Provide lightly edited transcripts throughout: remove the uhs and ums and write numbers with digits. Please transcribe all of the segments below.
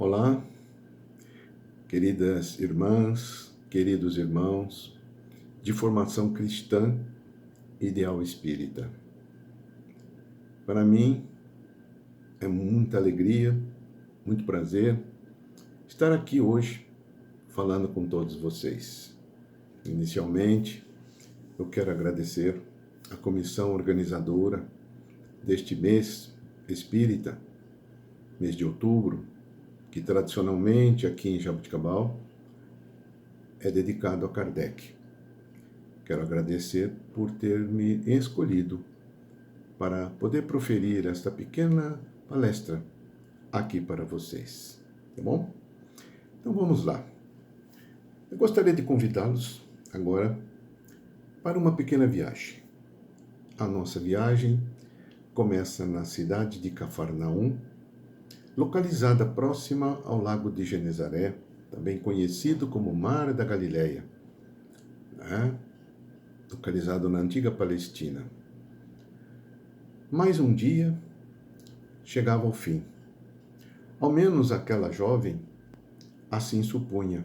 Olá, queridas irmãs, queridos irmãos, de formação cristã, ideal espírita. Para mim é muita alegria, muito prazer estar aqui hoje falando com todos vocês. Inicialmente, eu quero agradecer a comissão organizadora deste mês espírita, mês de outubro, que tradicionalmente aqui em Jaboticabal é dedicado a Kardec. Quero agradecer por ter me escolhido para poder proferir esta pequena palestra aqui para vocês, tá bom? Então vamos lá. Eu gostaria de convidá-los agora para uma pequena viagem. A nossa viagem começa na cidade de Cafarnaum, localizada próxima ao Lago de Genezaré, também conhecido como Mar da Galileia, né? Localizado na antiga Palestina. Mais um dia chegava ao fim. Ao menos aquela jovem assim supunha,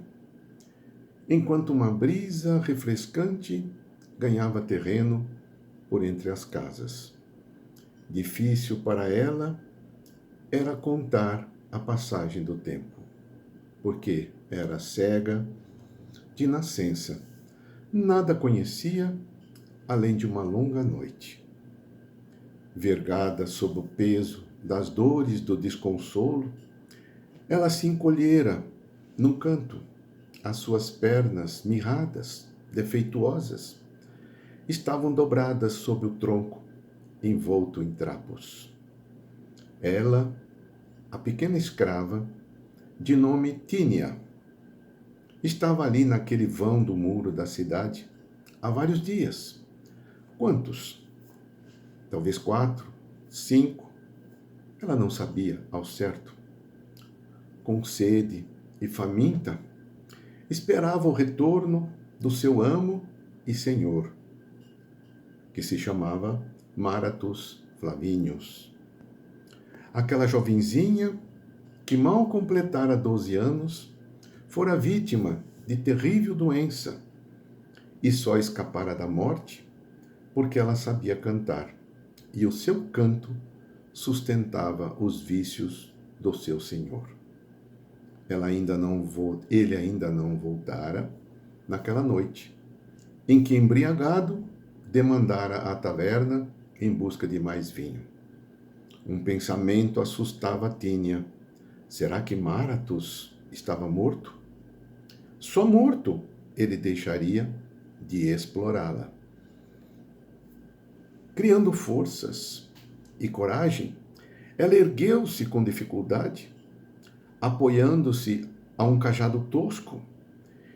enquanto uma brisa refrescante ganhava terreno por entre as casas. Difícil para ela era contar a passagem do tempo, porque era cega de nascença. Nada conhecia além de uma longa noite. Vergada sob o peso das dores do desconsolo, ela se encolhera num canto, as suas pernas mirradas, defeituosas, estavam dobradas sob o tronco, envolto em trapos. Ela, a pequena escrava, de nome Tínia, estava ali naquele vão do muro da cidade há vários dias. Quantos? Talvez 4, 5. Ela não sabia ao certo. Com sede e faminta, esperava o retorno do seu amo e senhor, que se chamava Maratus Flavínios. Aquela jovenzinha, que mal completara 12 anos, fora vítima de terrível doença e só escapara da morte porque ela sabia cantar, e o seu canto sustentava os vícios do seu senhor. Ele ainda não voltara naquela noite, em que, embriagado, demandara a taverna em busca de mais vinho. Um pensamento assustava Tínia. Será que Maratus estava morto? Só morto ele deixaria de explorá-la. Criando forças e coragem, ela ergueu-se com dificuldade, apoiando-se a um cajado tosco,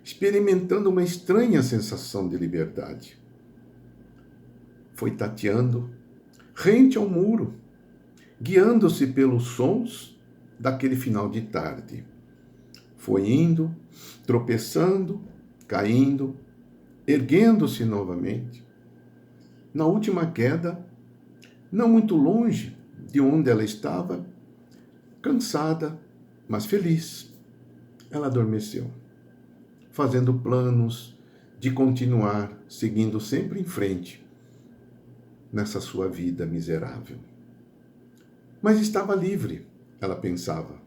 experimentando uma estranha sensação de liberdade. Foi tateando, rente ao muro, guiando-se pelos sons daquele final de tarde. Foi indo, tropeçando, caindo, erguendo-se novamente. Na última queda, não muito longe de onde ela estava, cansada, mas feliz, ela adormeceu, fazendo planos de continuar seguindo sempre em frente nessa sua vida miserável. Mas estava livre, ela pensava.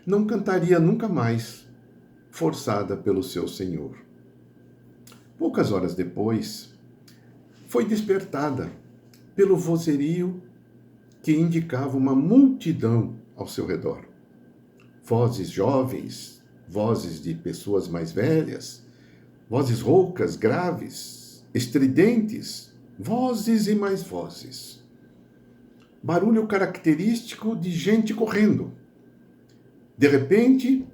Não cantaria nunca mais, forçada pelo seu senhor. Poucas horas depois, foi despertada pelo vozerio que indicava uma multidão ao seu redor. Vozes jovens, vozes de pessoas mais velhas, vozes roucas, graves, estridentes, vozes e mais vozes. Barulho característico de gente correndo. De repente,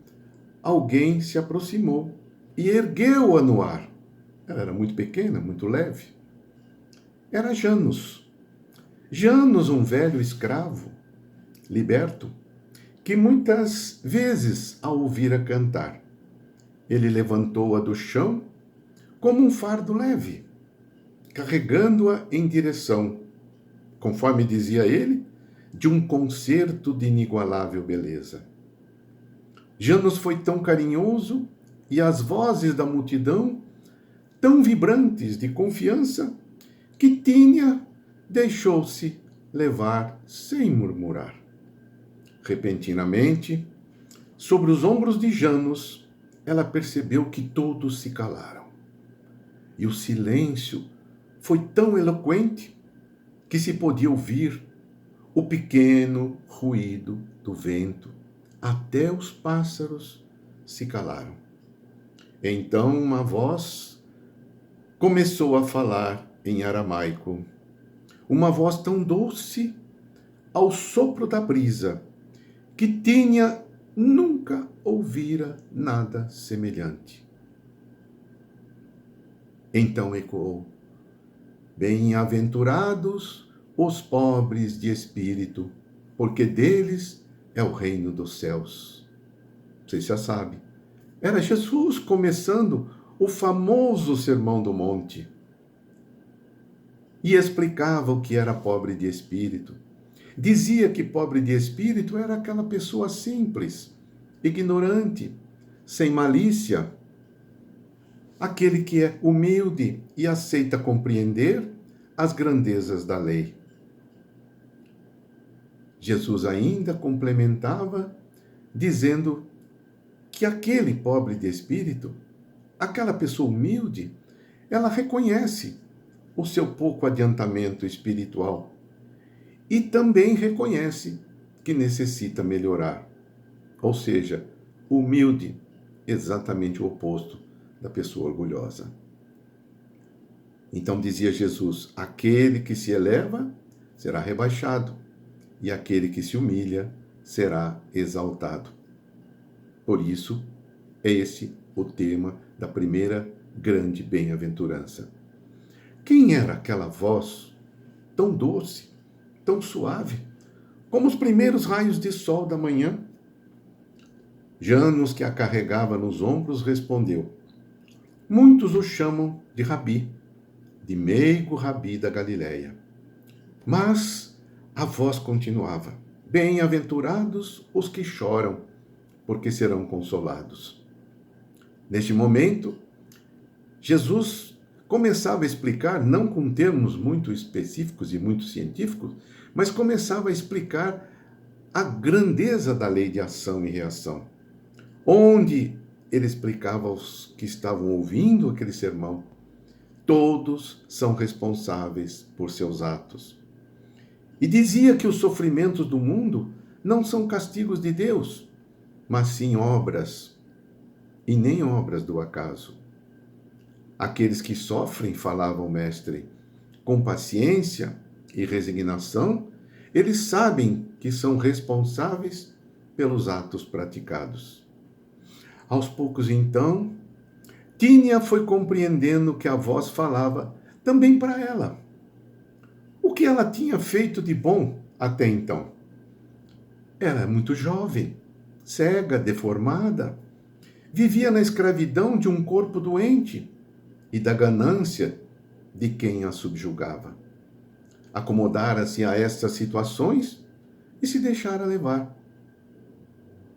alguém se aproximou e ergueu-a no ar. Ela era muito pequena, muito leve. Era Janus. Janus, um velho escravo, liberto, que muitas vezes a ouvira cantar. Ele levantou-a do chão como um fardo leve, carregando-a em direção, conforme dizia ele, de um concerto de inigualável beleza. Janos foi tão carinhoso e as vozes da multidão tão vibrantes de confiança que Tínia deixou-se levar sem murmurar. Repentinamente, sobre os ombros de Janos, ela percebeu que todos se calaram. E o silêncio foi tão eloquente que se podia ouvir o pequeno ruído do vento. Até os pássaros se calaram. Então uma voz começou a falar em aramaico. Uma voz tão doce ao sopro da brisa, que Tínia nunca ouvira nada semelhante. Então ecoou: bem-aventurados os pobres de espírito, porque deles é o reino dos céus. Você já sabe, era Jesus começando o famoso Sermão do Monte. E explicava o que era pobre de espírito. Dizia que pobre de espírito era aquela pessoa simples, ignorante, sem malícia, aquele que é humilde e aceita compreender as grandezas da lei. Jesus ainda complementava, dizendo que aquele pobre de espírito, aquela pessoa humilde, ela reconhece o seu pouco adiantamento espiritual e também reconhece que necessita melhorar. Ou seja, humilde, exatamente o oposto da pessoa orgulhosa. Então dizia Jesus: aquele que se eleva será rebaixado, e aquele que se humilha será exaltado. Por isso, é esse o tema da primeira grande bem-aventurança. Quem era aquela voz tão doce, tão suave, como os primeiros raios de sol da manhã? Janos, que a carregava nos ombros, respondeu: muitos o chamam de Rabi, de meigo Rabi da Galileia. Mas a voz continuava: bem-aventurados os que choram, porque serão consolados. Neste momento, Jesus começava a explicar, não com termos muito específicos e muito científicos, mas começava a explicar a grandeza da lei de ação e reação, onde ele explicava aos que estavam ouvindo aquele sermão: todos são responsáveis por seus atos. E dizia que os sofrimentos do mundo não são castigos de Deus, mas sim obras, e nem obras do acaso. Aqueles que sofrem, falava o Mestre, com paciência e resignação, eles sabem que são responsáveis pelos atos praticados. Aos poucos, então, Tínia foi compreendendo que a voz falava também para ela. O que ela tinha feito de bom até então? Ela é muito jovem, cega, deformada, vivia na escravidão de um corpo doente e da ganância de quem a subjugava. Acomodara-se a estas situações e se deixara levar.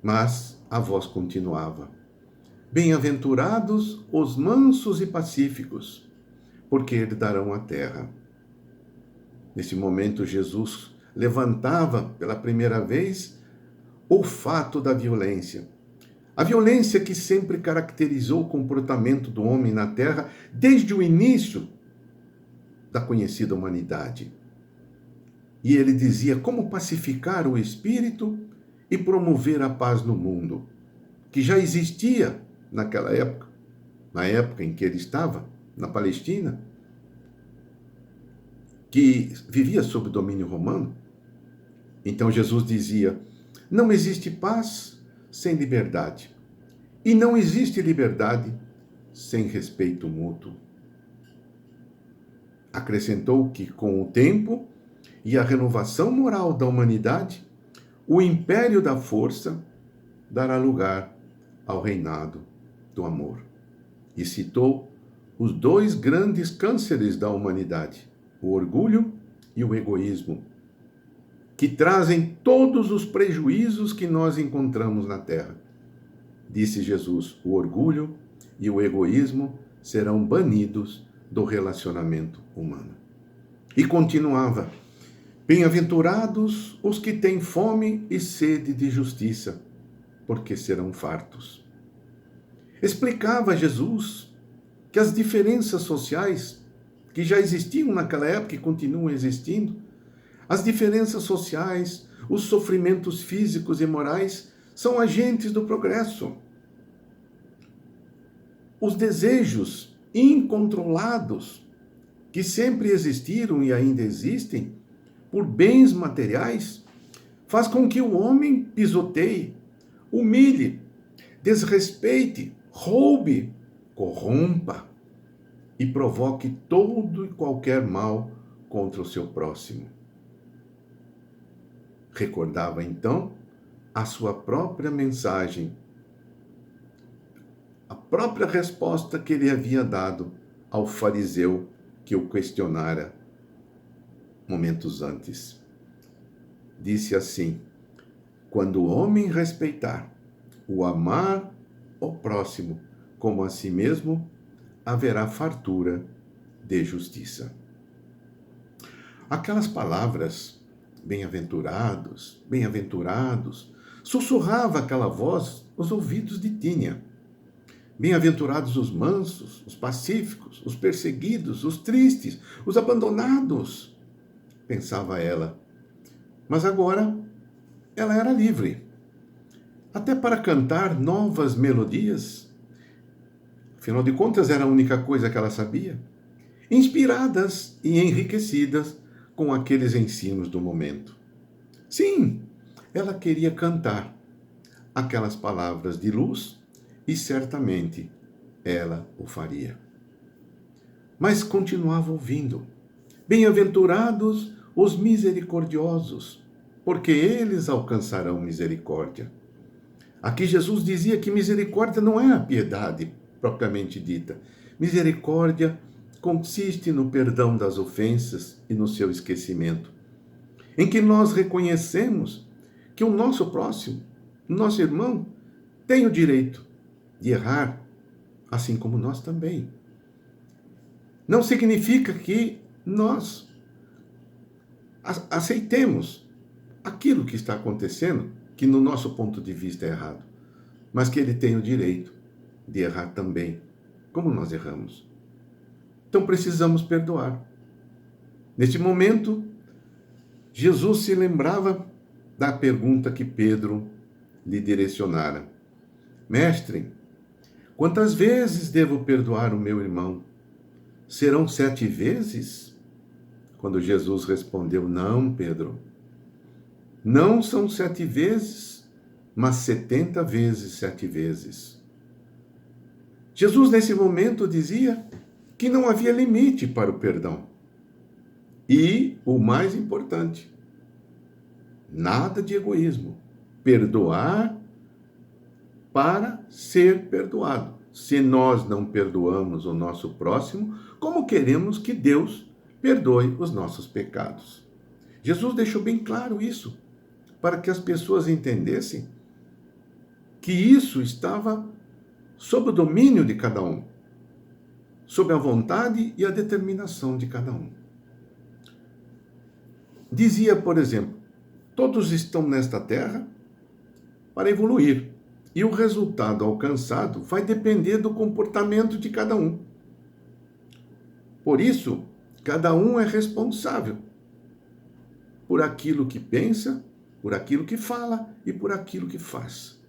Mas a voz continuava: bem-aventurados os mansos e pacíficos, porque herdarão a terra. Nesse momento, Jesus levantava pela primeira vez o fato da violência. A violência que sempre caracterizou o comportamento do homem na terra desde o início da conhecida humanidade. E ele dizia como pacificar o espírito e promover a paz no mundo, que já existia naquela época, na época em que ele estava, na Palestina, que vivia sob domínio romano. Então Jesus dizia: não existe paz sem liberdade, e não existe liberdade sem respeito mútuo. Acrescentou que, com o tempo e a renovação moral da humanidade, o império da força dará lugar ao reinado do amor. E citou os dois grandes cânceres da humanidade, o orgulho e o egoísmo, que trazem todos os prejuízos que nós encontramos na Terra. disse Jesus, o orgulho e o egoísmo serão banidos do relacionamento humano. E continuava: bem-aventurados os que têm fome e sede de justiça, porque serão fartos. Explicava Jesus que as diferenças sociais que já existiam naquela época e continuam existindo, as diferenças sociais, os sofrimentos físicos e morais são agentes do progresso. Os desejos incontrolados que sempre existiram e ainda existem por bens materiais faz com que o homem pisoteie, humilhe, desrespeite, roube, corrompa e provoque todo e qualquer mal contra o seu próximo. Recordava então a sua própria mensagem, a própria resposta que ele havia dado ao fariseu que o questionara momentos antes. Disse assim: quando o homem respeitar, o amar o próximo como a si mesmo, haverá fartura de justiça. Aquelas palavras, bem-aventurados, bem-aventurados, sussurrava aquela voz nos ouvidos de Tínia. Bem-aventurados os mansos, os pacíficos, os perseguidos, os tristes, os abandonados, pensava ela. Mas agora ela era livre, até para cantar novas melodias. Afinal de contas, era a única coisa que ela sabia, inspiradas e enriquecidas com aqueles ensinos do momento. Sim, ela queria cantar aquelas palavras de luz e certamente ela o faria. Mas continuava ouvindo: bem-aventurados os misericordiosos, porque eles alcançarão misericórdia. Aqui Jesus dizia que misericórdia não é a piedade propriamente dita. Misericórdia consiste no perdão das ofensas e no seu esquecimento, em que nós reconhecemos que o nosso próximo, o nosso irmão, tem o direito de errar, assim como nós também. Não significa que nós aceitemos aquilo que está acontecendo, que no nosso ponto de vista é errado, mas que ele tem o direito de errar também, como nós erramos. Então precisamos perdoar. Neste momento, Jesus se lembrava da pergunta que Pedro lhe direcionara: Mestre, quantas vezes devo perdoar o meu irmão? Serão 7 vezes? Quando Jesus respondeu: não, Pedro, não são 7 vezes, mas 70 vezes 7 vezes. Jesus, nesse momento, dizia que não havia limite para o perdão. E, o mais importante, nada de egoísmo. Perdoar para ser perdoado. Se nós não perdoamos o nosso próximo, como queremos que Deus perdoe os nossos pecados? Jesus deixou bem claro isso, para que as pessoas entendessem que isso estava sob o domínio de cada um, sob a vontade e a determinação de cada um. Dizia, por exemplo, todos estão nesta terra para evoluir, e o resultado alcançado vai depender do comportamento de cada um. Por isso, cada um é responsável por aquilo que pensa, por aquilo que fala e por aquilo que faz.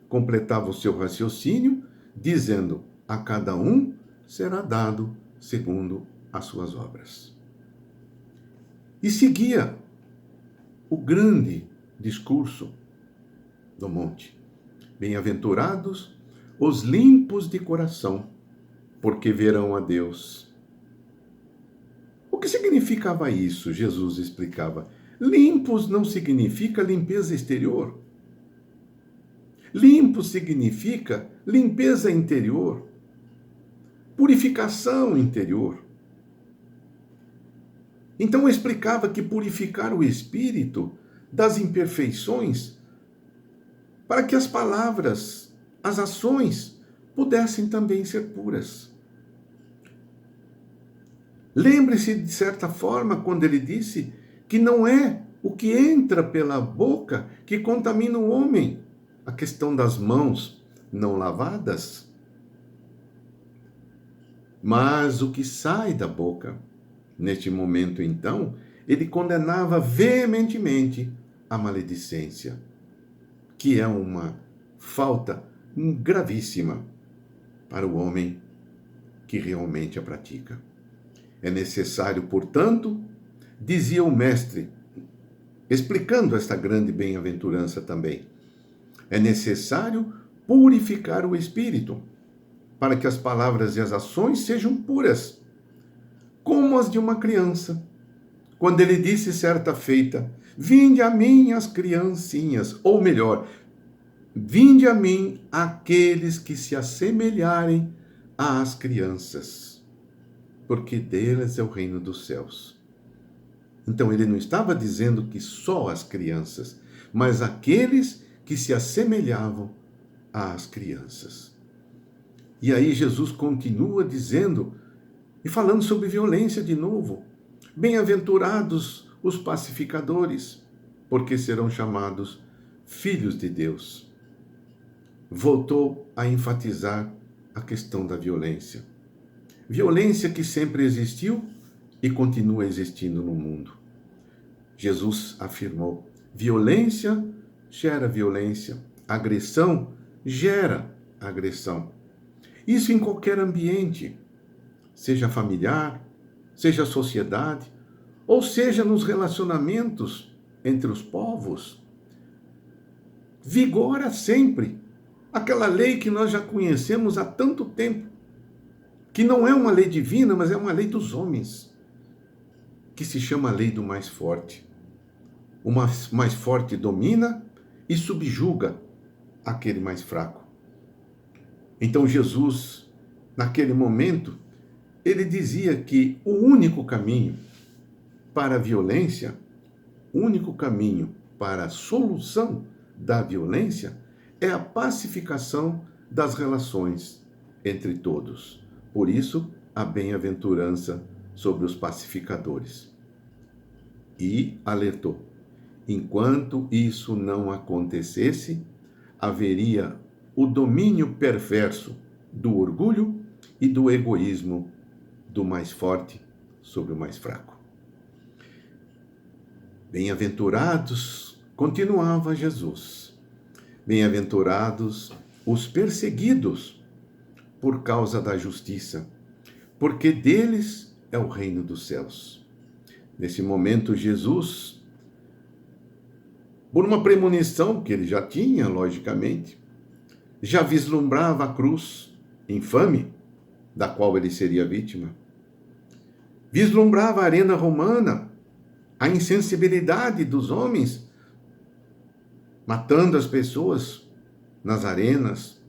Completava o seu raciocínio, dizendo: a cada um será dado segundo as suas obras. E seguia o grande discurso do monte: bem-aventurados os limpos de coração, porque verão a Deus. O que significava isso? Jesus explicava. Limpos não significa limpeza exterior. Limpo significa limpeza interior, purificação interior. Então eu explicava que purificar o espírito das imperfeições, para que as palavras as ações pudessem também ser puras. Lembre-se, de certa forma, quando ele disse que não é o que entra pela boca que contamina o homem. A questão das mãos não lavadas, mas o que sai da boca. Neste momento, então, ele condenava veementemente a maledicência, que é uma falta gravíssima para o homem que realmente a pratica. É necessário, portanto, dizia o mestre, explicando esta grande bem-aventurança também, é necessário purificar o espírito, para que as palavras e as ações sejam puras, como as de uma criança. Quando ele disse certa feita, vinde a mim as criancinhas, ou melhor, vinde a mim aqueles que se assemelharem às crianças, porque deles é o reino dos céus. Então ele não estava dizendo que só as crianças, mas aqueles que se assemelhavam às crianças. E aí Jesus continua dizendo, e falando sobre violência de novo, bem-aventurados os pacificadores, porque serão chamados filhos de Deus. Voltou a enfatizar a questão da violência. Violência que sempre existiu e continua existindo no mundo. Jesus afirmou, violência gera violência, agressão gera agressão. Isso em qualquer ambiente, seja familiar, seja sociedade, ou seja nos relacionamentos entre os povos. Vigora sempre aquela lei que nós já conhecemos há tanto tempo, que não é uma lei divina, mas é uma lei dos homens, que se chama a lei do mais forte. O mais forte domina e subjuga aquele mais fraco. Então Jesus, naquele momento, ele dizia que o único caminho para a violência, o único caminho para a solução da violência é a pacificação das relações entre todos. Por isso, a bem-aventurança sobre os pacificadores. E alertou, enquanto isso não acontecesse, haveria o domínio perverso do orgulho e do egoísmo do mais forte sobre o mais fraco. Bem-aventurados, continuava Jesus, bem-aventurados os perseguidos por causa da justiça, porque deles é o reino dos céus. Nesse momento, Jesus, por uma premonição que ele já tinha, logicamente, já vislumbrava a cruz infame da qual ele seria vítima. Vislumbrava a arena romana, a insensibilidade dos homens, matando as pessoas nas arenas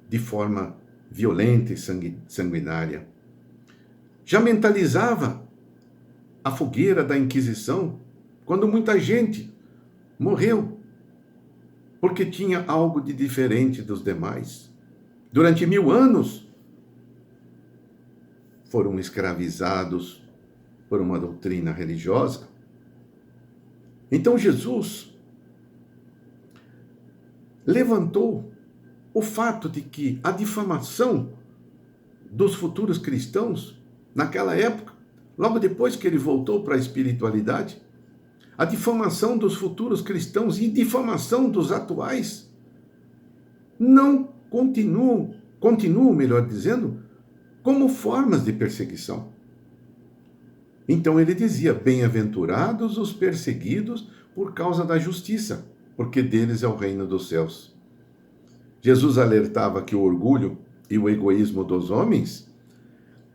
de forma violenta e sanguinária. Já mentalizava a fogueira da Inquisição, quando muita gente morreu porque tinha algo de diferente dos demais. Durante 1000 anos, foram escravizados por uma doutrina religiosa. Então Jesus levantou o fato de que a difamação dos futuros cristãos, naquela época, logo depois que ele voltou para a espiritualidade, a difamação dos futuros cristãos e difamação dos atuais não continuam, melhor dizendo, como formas de perseguição. Então ele dizia, bem-aventurados os perseguidos por causa da justiça, porque deles é o reino dos céus. Jesus alertava que o orgulho e o egoísmo dos homens,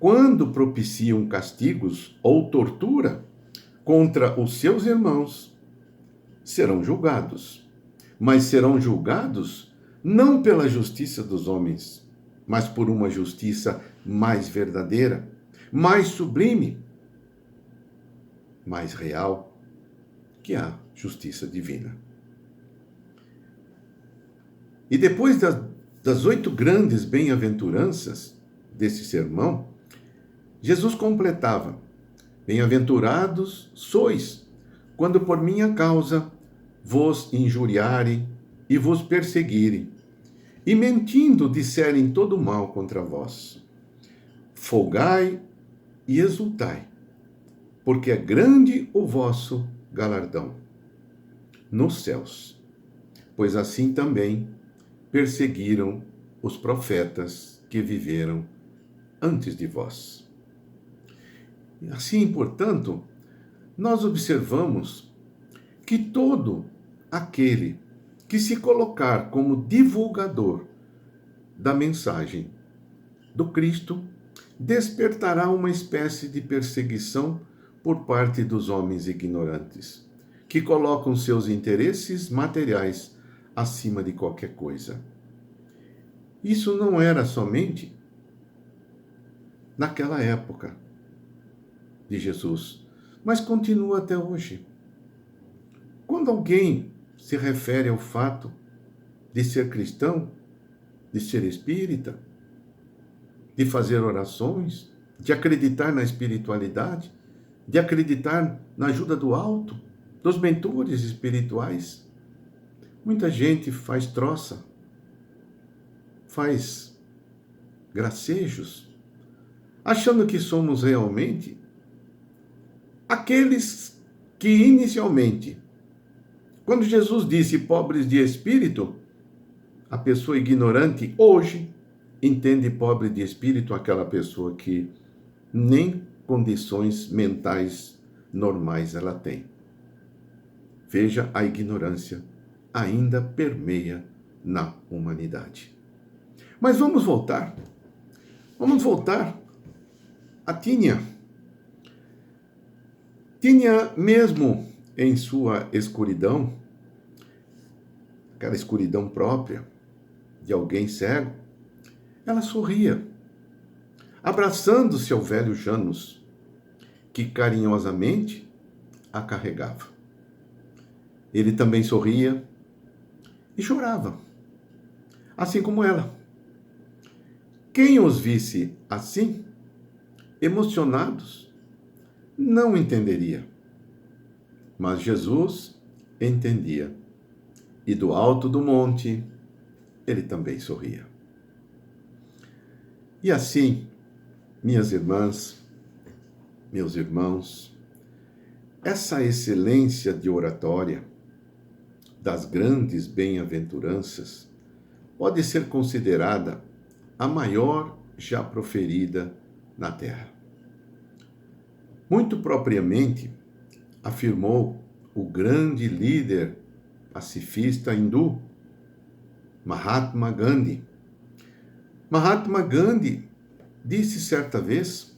quando propiciam castigos ou tortura contra os seus irmãos, serão julgados. Mas serão julgados não pela justiça dos homens, mas por uma justiça mais verdadeira, mais sublime, mais real, que a justiça divina. E depois das 8 grandes bem-aventuranças desse sermão, Jesus completava: bem-aventurados sois, quando por minha causa vos injuriarem e vos perseguirem, e mentindo disserem todo mal contra vós. Folgai e exultai, porque é grande o vosso galardão nos céus, pois assim também perseguiram os profetas que viveram antes de vós. Assim, portanto, nós observamos que todo aquele que se colocar como divulgador da mensagem do Cristo despertará uma espécie de perseguição por parte dos homens ignorantes, que colocam seus interesses materiais acima de qualquer coisa. Isso não era somente naquela época de Jesus, mas continua até hoje. Quando alguém se refere ao fato de ser cristão, de ser espírita, de fazer orações, de acreditar na espiritualidade, de acreditar na ajuda do alto, dos mentores espirituais, muita gente faz troça, faz gracejos, achando que somos realmente aqueles que inicialmente, quando Jesus disse pobres de espírito, a pessoa ignorante hoje entende pobre de espírito aquela pessoa que nem condições mentais normais ela tem. Veja, a ignorância ainda permeia na humanidade. Mas vamos voltar a Tínia. Tínia, mesmo em sua escuridão, aquela escuridão própria de alguém cego, ela sorria, abraçando-se ao velho Janus, que carinhosamente a carregava. Ele também sorria e chorava, assim como ela. Quem os visse assim, emocionados, não entenderia. Mas Jesus entendia. E do alto do monte, ele também sorria. E assim, minhas irmãs, meus irmãos, essa excelência de oratória das grandes bem-aventuranças pode ser considerada a maior já proferida na terra. Muito propriamente, afirmou o grande líder pacifista hindu, Mahatma Gandhi. Mahatma Gandhi disse certa vez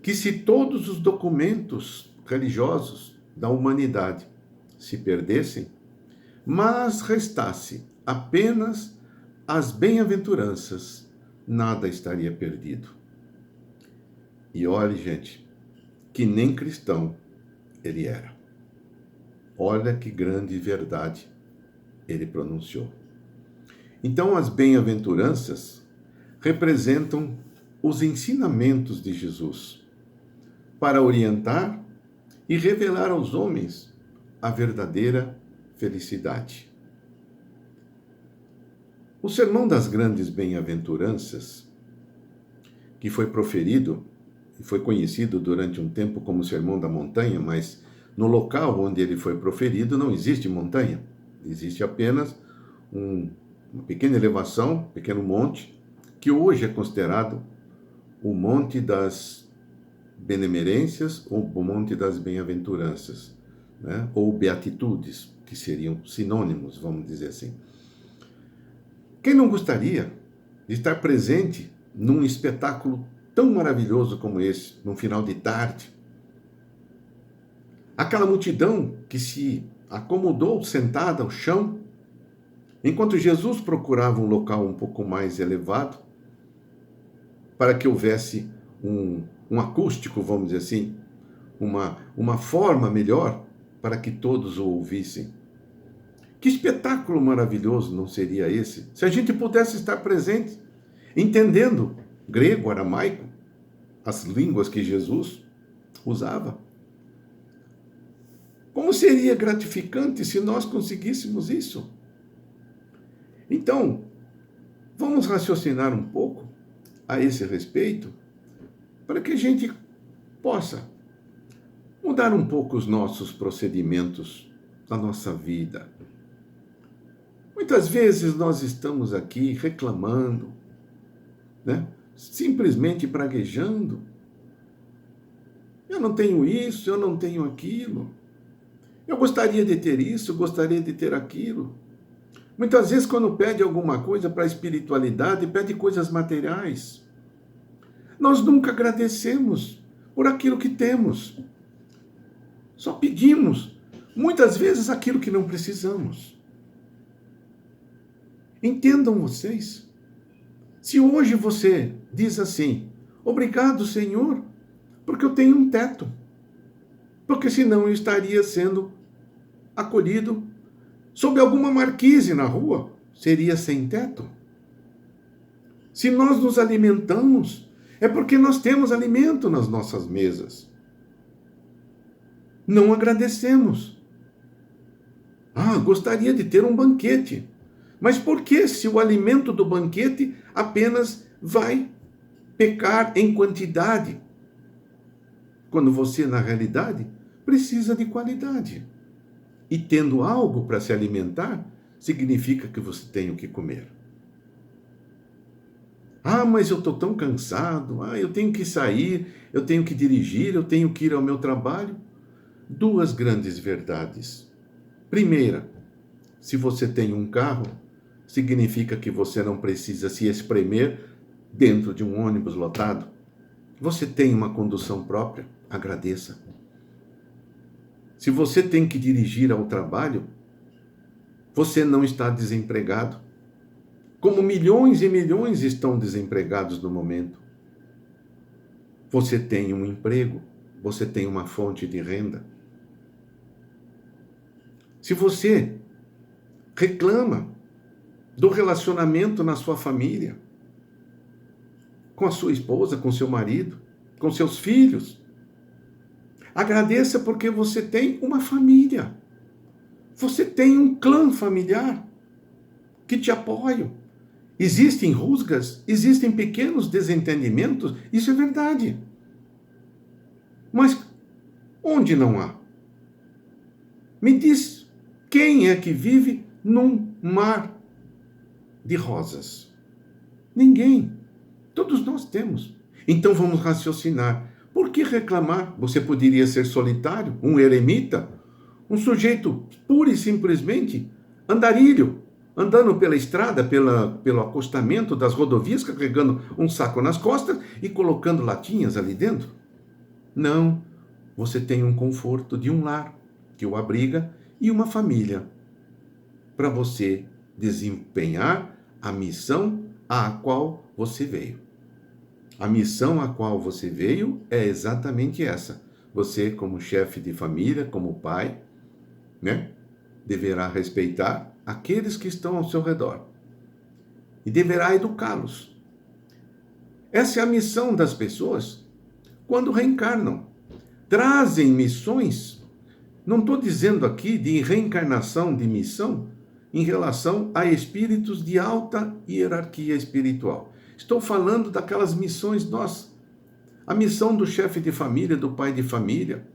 que se todos os documentos religiosos da humanidade se perdessem, mas restasse apenas as bem-aventuranças, nada estaria perdido. E olhe, gente, que nem cristão ele era. Olha que grande verdade ele pronunciou. Então, as bem-aventuranças representam os ensinamentos de Jesus para orientar e revelar aos homens a verdadeira felicidade. O Sermão das Grandes Bem-aventuranças, que foi proferido e foi conhecido durante um tempo como Sermão da Montanha, mas no local onde ele foi proferido não existe montanha, existe apenas uma pequena elevação, um pequeno monte, que hoje é considerado o Monte das Benemerências ou o Monte das Bem-aventuranças, né? Ou Beatitudes, que seriam sinônimos, vamos dizer assim. Quem não gostaria de estar presente num espetáculo tão maravilhoso como esse, num final de tarde? Aquela multidão que se acomodou sentada ao chão, enquanto Jesus procurava um local um pouco mais elevado, para que houvesse um acústico, vamos dizer assim, uma forma melhor para que todos o ouvissem. Que espetáculo maravilhoso não seria esse? Se a gente pudesse estar presente, entendendo grego, aramaico, as línguas que Jesus usava. Como seria gratificante se nós conseguíssemos isso? Então, vamos raciocinar um pouco a esse respeito, para que a gente possa mudar um pouco os nossos procedimentos na nossa vida. Muitas vezes nós estamos aqui reclamando, né? Simplesmente praguejando. Eu não tenho isso, eu não tenho aquilo. Eu gostaria de ter isso, eu gostaria de ter aquilo. Muitas vezes, quando pede alguma coisa para a espiritualidade, pede coisas materiais. Nós nunca agradecemos por aquilo que temos. Só pedimos, muitas vezes, aquilo que não precisamos. Entendam vocês. Se hoje você diz assim, obrigado, Senhor, porque eu tenho um teto. Porque senão eu estaria sendo acolhido sob alguma marquise na rua, seria sem teto. Se nós nos alimentamos, é porque nós temos alimento nas nossas mesas. Não agradecemos. Gostaria de ter um banquete. Mas por que, se o alimento do banquete apenas vai pecar em quantidade, quando você, na realidade, precisa de qualidade? E tendo algo para se alimentar, significa que você tem o que comer. Mas eu estou tão cansado, eu tenho que sair, eu tenho que dirigir, eu tenho que ir ao meu trabalho. Duas grandes verdades. Primeira, se você tem um carro, significa que você não precisa se espremer dentro de um ônibus lotado. Você tem uma condução própria, agradeça. Se você tem que dirigir ao trabalho, você não está desempregado. Como milhões e milhões estão desempregados no momento. Você tem um emprego, você tem uma fonte de renda. Se você reclama do relacionamento na sua família, com a sua esposa, com seu marido, com seus filhos, agradeça porque você tem uma família. Você tem um clã familiar que te apoia. Existem rusgas, existem pequenos desentendimentos, isso é verdade. Mas onde não há? Me diz, quem é que vive num mar de rosas? Ninguém. Todos nós temos. Então vamos raciocinar. Por que reclamar? Você poderia ser solitário, um eremita, um sujeito pura e simplesmente andarilho, andando pela estrada, pelo acostamento das rodovias, carregando um saco nas costas e colocando latinhas ali dentro. Não, você tem um conforto de um lar que o abriga e uma família para você desempenhar a missão à qual você veio. A missão a qual você veio é exatamente essa. Você, como chefe de família, como pai, deverá respeitar aqueles que estão ao seu redor e deverá educá-los. Essa é a missão das pessoas quando reencarnam. Trazem missões. Não estou dizendo aqui de reencarnação de missão em relação a espíritos de alta hierarquia espiritual. Estou falando daquelas missões nossas. A missão do chefe de família, do pai de família,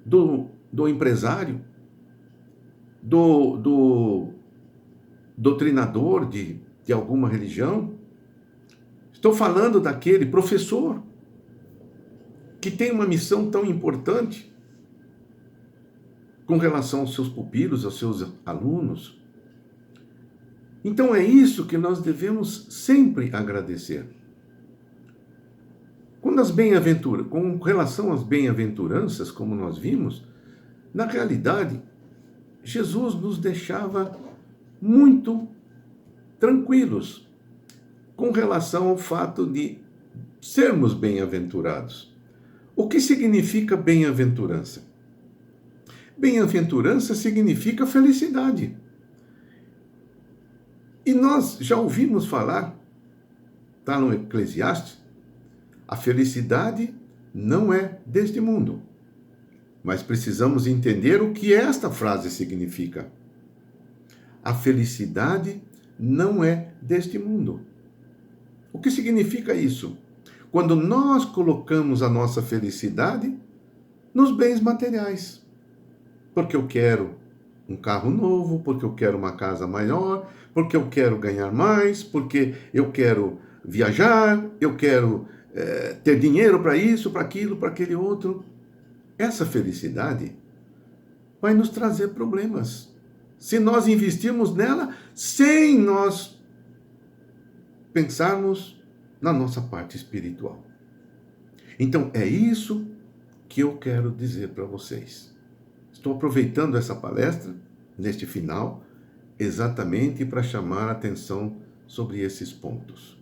do empresário, do doutrinador de alguma religião. Estou falando daquele professor que tem uma missão tão importante com relação aos seus pupilos, aos seus alunos. Então é isso que nós devemos sempre agradecer. Com relação às bem-aventuranças, como nós vimos, na realidade, Jesus nos deixava muito tranquilos com relação ao fato de sermos bem-aventurados. O que significa bem-aventurança? Bem-aventurança significa felicidade. E nós já ouvimos falar, está no Eclesiastes, a felicidade não é deste mundo. Mas precisamos entender o que esta frase significa. A felicidade não é deste mundo. O que significa isso? Quando nós colocamos a nossa felicidade nos bens materiais. Porque eu quero um carro novo, porque eu quero uma casa maior, porque eu quero ganhar mais, porque eu quero viajar, eu quero ter dinheiro para isso, para aquilo, para aquele outro. Essa felicidade vai nos trazer problemas se nós investirmos nela sem nós pensarmos na nossa parte espiritual. Então, é isso que eu quero dizer para vocês. Estou aproveitando essa palestra, neste final, exatamente para chamar a atenção sobre esses pontos.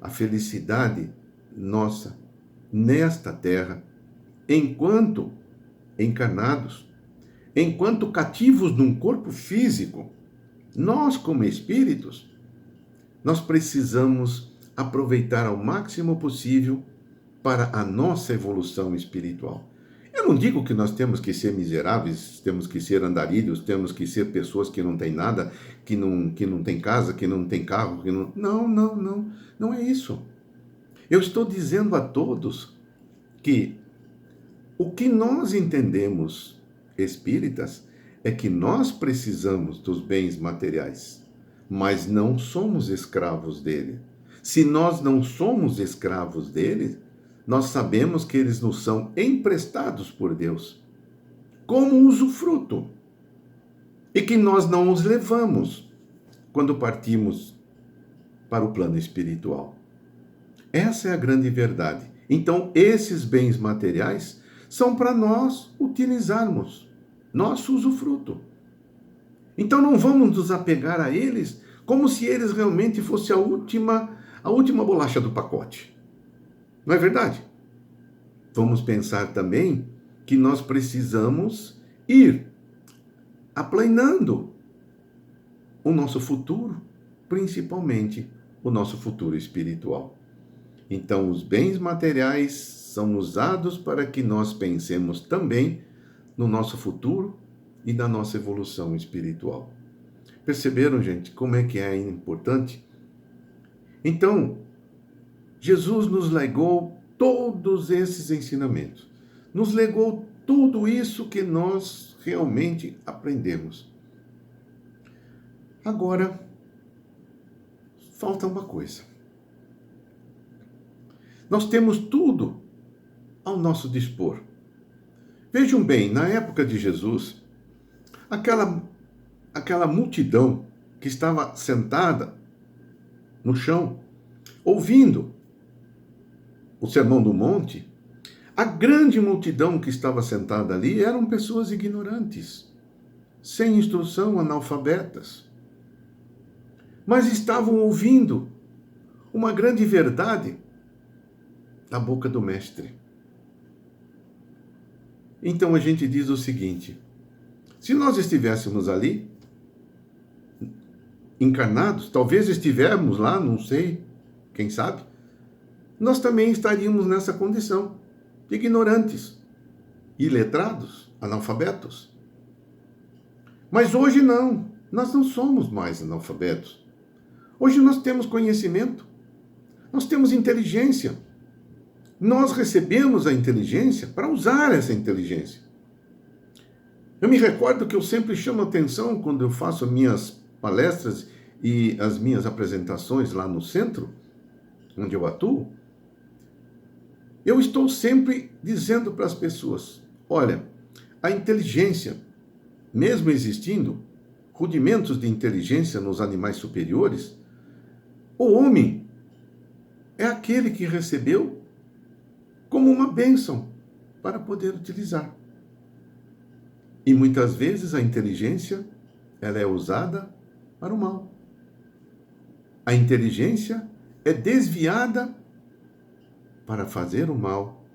A felicidade nossa nesta terra, enquanto encarnados, enquanto cativos num corpo físico, nós como espíritos, nós precisamos aproveitar ao máximo possível para a nossa evolução espiritual. Eu não digo que nós temos que ser miseráveis, temos que ser andarilhos, temos que ser pessoas que não têm nada, que não têm casa, que não têm carro, que não... Não é isso. Eu estou dizendo a todos que o que nós entendemos, espíritas, é que nós precisamos dos bens materiais, mas não somos escravos dele. Se nós não somos escravos dele, nós sabemos que eles nos são emprestados por Deus, como usufruto, e que nós não os levamos quando partimos para o plano espiritual. Essa é a grande verdade. Então, esses bens materiais são para nós utilizarmos, nosso usufruto. Então, não vamos nos apegar a eles como se eles realmente fossem a última bolacha do pacote. Não é verdade? Vamos pensar também que nós precisamos ir aplanando o nosso futuro, principalmente o nosso futuro espiritual. Então, os bens materiais são usados para que nós pensemos também no nosso futuro e na nossa evolução espiritual. Perceberam, gente, como é que é importante? Então, Jesus nos legou todos esses ensinamentos. Nos legou tudo isso que nós realmente aprendemos. Agora, falta uma coisa. Nós temos tudo ao nosso dispor. Vejam bem, na época de Jesus, aquela multidão que estava sentada no chão, ouvindo o Sermão do Monte, a grande multidão que estava sentada ali eram pessoas ignorantes, sem instrução, analfabetas. Mas estavam ouvindo uma grande verdade da boca do Mestre. Então a gente diz o seguinte: se nós estivéssemos ali, encarnados, talvez estivéssemos lá, não sei, quem sabe, nós também estaríamos nessa condição, de ignorantes, iletrados, analfabetos. Mas hoje não, nós não somos mais analfabetos. Hoje nós temos conhecimento, nós temos inteligência. Nós recebemos a inteligência para usar essa inteligência. Eu me recordo que eu sempre chamo atenção quando eu faço minhas palestras e as minhas apresentações lá no centro, onde eu atuo. Eu estou sempre dizendo para as pessoas: olha, a inteligência, mesmo existindo rudimentos de inteligência nos animais superiores, o homem é aquele que recebeu como uma bênção para poder utilizar. E muitas vezes a inteligência, ela é usada para o mal. A inteligência é desviada para fazer o mal,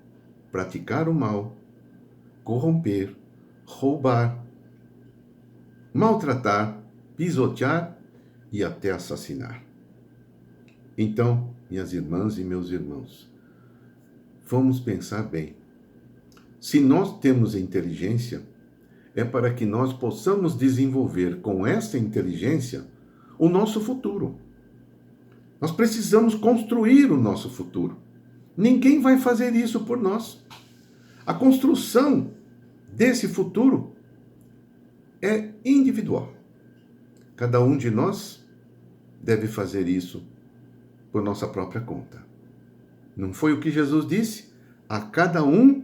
praticar o mal, corromper, roubar, maltratar, pisotear e até assassinar. Então, minhas irmãs e meus irmãos, vamos pensar bem. Se nós temos inteligência, é para que nós possamos desenvolver com essa inteligência o nosso futuro. Nós precisamos construir o nosso futuro. Ninguém vai fazer isso por nós. A construção desse futuro é individual. Cada um de nós deve fazer isso por nossa própria conta. Não foi o que Jesus disse? A cada um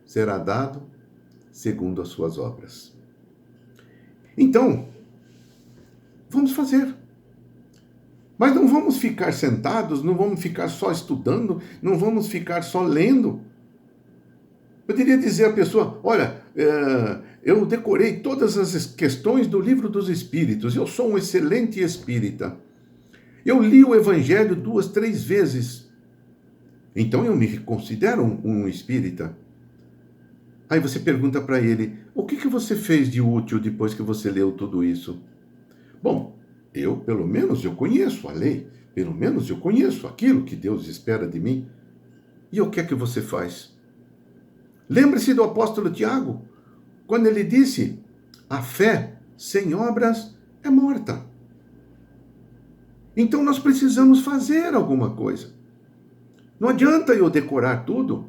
será dado segundo as suas obras. Então, vamos fazer. Mas não vamos ficar sentados, não vamos ficar só estudando, não vamos ficar só lendo. Poderia dizer à pessoa, olha, eu decorei todas as questões do livro dos Espíritos, eu sou um excelente espírita. Eu li o Evangelho 2, 3 vezes. Então eu me considero um espírita. Aí você pergunta para ele, o que você fez de útil depois que você leu tudo isso? Bom, pelo menos eu conheço a lei, pelo menos eu conheço aquilo que Deus espera de mim. E o que é que você faz? Lembre-se do apóstolo Tiago, quando ele disse, a fé sem obras é morta. Então nós precisamos fazer alguma coisa. Não adianta eu decorar tudo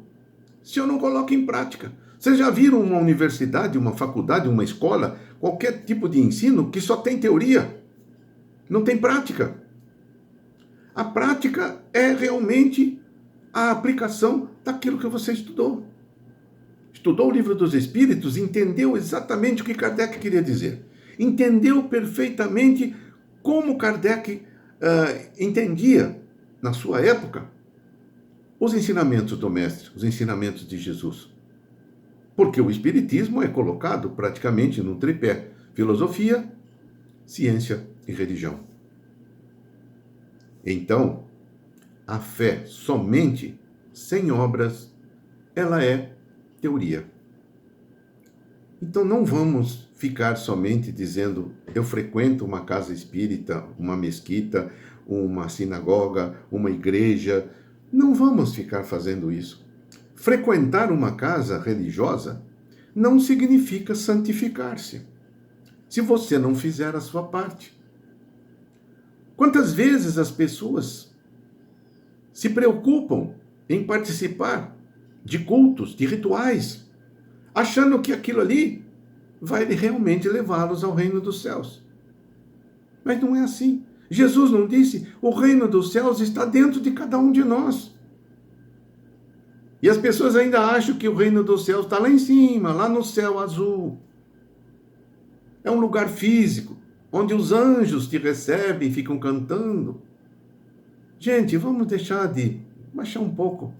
se eu não coloco em prática. Vocês já viram uma universidade, uma faculdade, uma escola, qualquer tipo de ensino que só tem teoria? Não tem prática. A prática é realmente a aplicação daquilo que você estudou. Estudou o Livro dos Espíritos, entendeu exatamente o que Kardec queria dizer. Entendeu perfeitamente como Kardec entendia, na sua época, os ensinamentos do Mestre, os ensinamentos de Jesus. Porque o Espiritismo é colocado praticamente num tripé: filosofia, ciência e religião. Então, a fé somente, sem obras, ela é teoria. Então não vamos ficar somente dizendo, eu frequento uma casa espírita, uma mesquita, uma sinagoga, uma igreja. Não vamos ficar fazendo isso. Frequentar uma casa religiosa não significa santificar-se, se você não fizer a sua parte. Quantas vezes as pessoas se preocupam em participar de cultos, de rituais, achando que aquilo ali vai realmente levá-los ao reino dos céus. Mas não é assim. Jesus não disse, o reino dos céus está dentro de cada um de nós. E as pessoas ainda acham que o reino dos céus está lá em cima, lá no céu azul. É um lugar físico, onde os anjos te recebem e ficam cantando. Gente, vamos deixar de baixar um pouco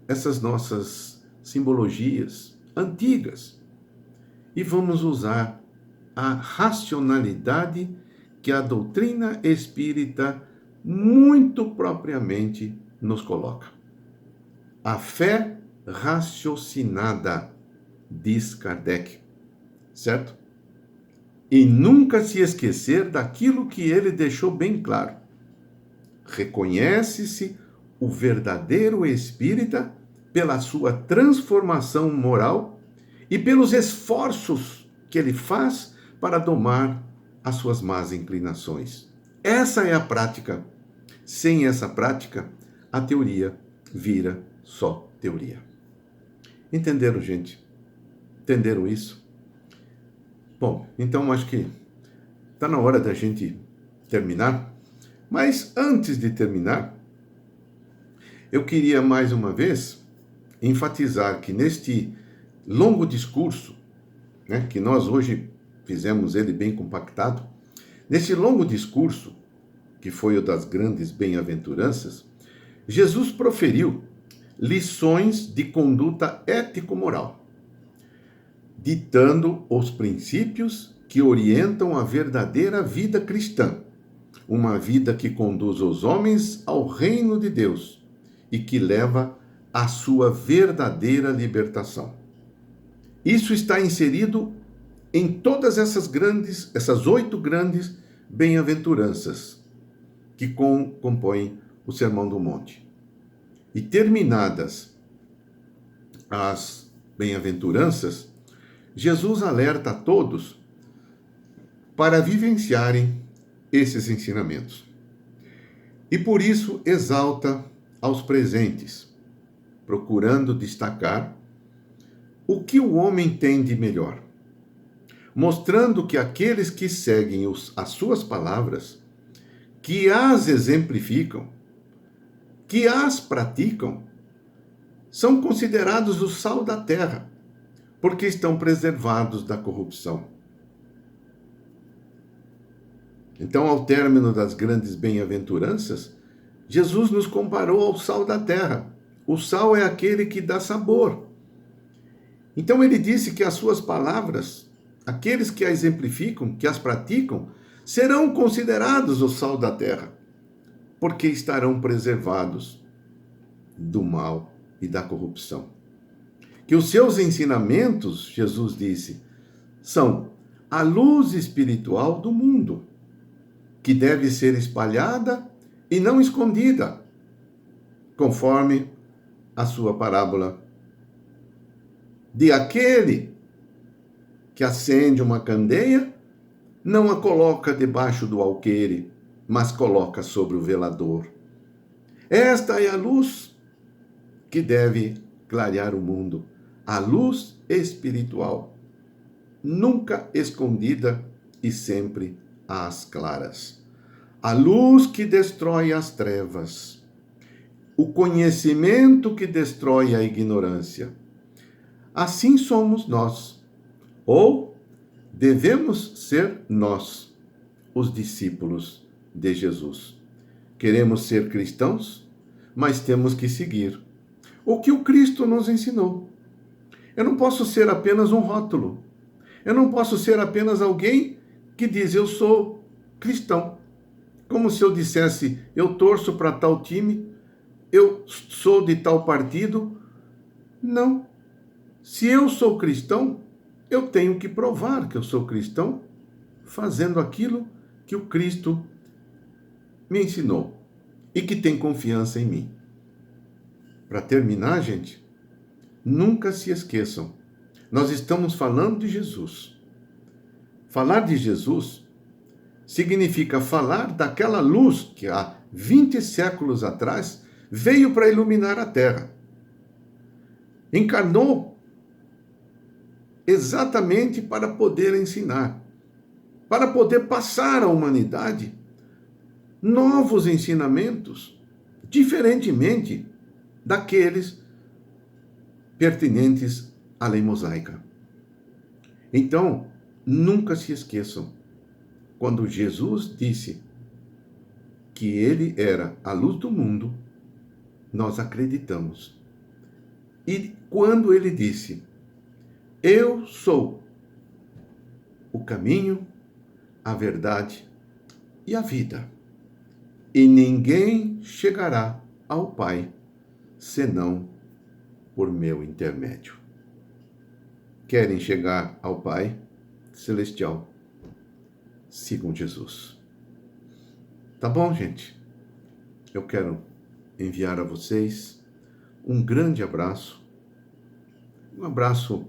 essas nossas simbologias antigas e vamos usar a racionalidade que a doutrina espírita muito propriamente nos coloca. A fé raciocinada, diz Kardec, certo? E nunca se esquecer daquilo que ele deixou bem claro. Reconhece-se o verdadeiro espírita pela sua transformação moral e pelos esforços que ele faz para domar as suas más inclinações. Essa é a prática. Sem essa prática, a teoria vira só teoria. Entenderam, gente? Entenderam isso? Bom, então acho que está na hora da gente terminar. Mas antes de terminar, eu queria mais uma vez enfatizar que neste longo discurso, que nós hoje fizemos ele bem compactado, nesse longo discurso, que foi o das grandes bem-aventuranças, Jesus proferiu lições de conduta ético-moral, ditando os princípios que orientam a verdadeira vida cristã, uma vida que conduz os homens ao reino de Deus e que leva à sua verdadeira libertação. Isso está inserido em todas essas 8 grandes bem-aventuranças que compõem o Sermão do Monte. E terminadas as bem-aventuranças, Jesus alerta a todos para vivenciarem esses ensinamentos. E por isso exalta aos presentes, procurando destacar o que o homem tem de melhor, mostrando que aqueles que seguem as suas palavras, que as exemplificam, que as praticam, são considerados o sal da terra, porque estão preservados da corrupção. Então, ao término das grandes bem-aventuranças, Jesus nos comparou ao sal da terra. O sal é aquele que dá sabor. Então, ele disse que as suas palavras, aqueles que as exemplificam, que as praticam, serão considerados o sal da terra, porque estarão preservados do mal e da corrupção. Que os seus ensinamentos, Jesus disse, são a luz espiritual do mundo, que deve ser espalhada e não escondida, conforme a sua parábola de aquele que acende uma candeia, não a coloca debaixo do alqueire, mas coloca sobre o velador. Esta é a luz que deve clarear o mundo, a luz espiritual, nunca escondida e sempre às claras. A luz que destrói as trevas, o conhecimento que destrói a ignorância. Assim somos nós, ou devemos ser nós, os discípulos de Jesus. Queremos ser cristãos, mas temos que seguir o que o Cristo nos ensinou. Eu não posso ser apenas um rótulo. Eu não posso ser apenas alguém que diz eu sou cristão. Como se eu dissesse eu torço para tal time, eu sou de tal partido. Não. Se eu sou cristão, eu tenho que provar que eu sou cristão fazendo aquilo que o Cristo me ensinou e que tem confiança em mim. Para terminar, gente, nunca se esqueçam, nós estamos falando de Jesus. Falar de Jesus significa falar daquela luz que há 20 séculos atrás veio para iluminar a Terra. Encarnou exatamente para poder ensinar, para poder passar à humanidade novos ensinamentos, diferentemente daqueles pertinentes à lei mosaica. Então, nunca se esqueçam, quando Jesus disse que ele era a luz do mundo, nós acreditamos. E quando ele disse, eu sou o caminho, a verdade e a vida, e ninguém chegará ao Pai senão por meu intermédio. Querem chegar ao Pai Celestial? Sigam Jesus. Tá bom, gente? Eu quero enviar a vocês um grande abraço. Um abraço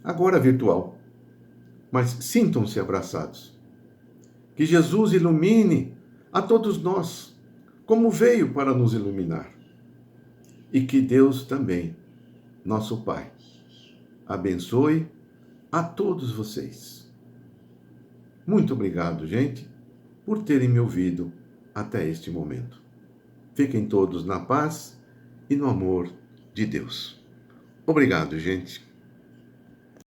agora virtual, mas sintam-se abraçados. Que Jesus ilumine a todos nós, como veio para nos iluminar. E que Deus também, nosso Pai, abençoe a todos vocês. Muito obrigado, gente, por terem me ouvido até este momento. Fiquem todos na paz e no amor de Deus. Obrigado, gente.